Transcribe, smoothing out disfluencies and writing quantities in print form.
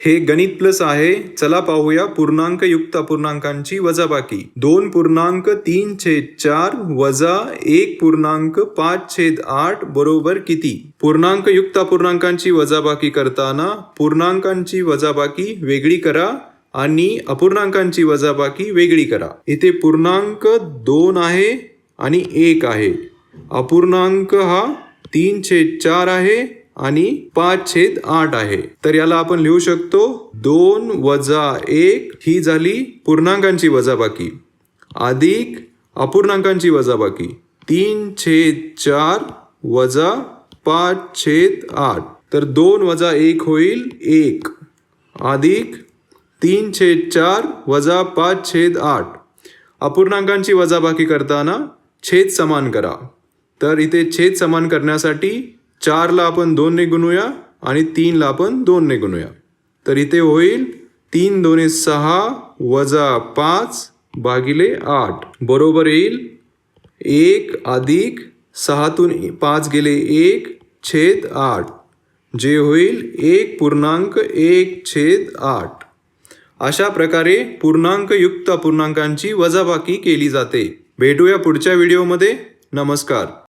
हे गणित प्लस आहे. चला पाहूया पूर्णांक युक्त अपूर्णांकांची वजाबाकी. 2.3/4 वजा 1.5/8 बरोबर किती? पूर्णांक युक्त अपूर्णांकांची वजाबाकी करताना पूर्णांकांची वजाबाकी वेगळी करा आणि अपूर्णांकांची वजाबाकी वेगळी करा. इथे पूर्णांक 2 आहे आणि 1 आहे. अपूर्णांक हा 3/4 आहे आणि 5/8 आहे. तर याला आपण लिहू शकतो 2 वजा 1 ही झाली पूर्णांकांची वजाबाकी अधिक अपूर्णांकांची वजाबाकी 3/4 वजा 5/8. तर 2 वजा 1 होईल 1 अधिक 3/4 वजा 5/8. अपूर्णांकांची वजाबाकी करताना छेद समान करा. तर इथे छेद समान करण्यासाठी 4 ला आपण 2 ने गुणूया आणि 3 ला आपण 2 ने गुणूया. तर इथे होईल 3 2 6 वजा 5 भागिले 8 बरोबर येईल 1 अधिक 6तून 5 गेले 1/8 जे होईल 1.1/8. अशा प्रकारे पूर्णांक युक्त अपूर्णांकांची वजाबाकी केली जाते. भेटूया पुढच्या व्हिडिओमध्ये. नमस्कार.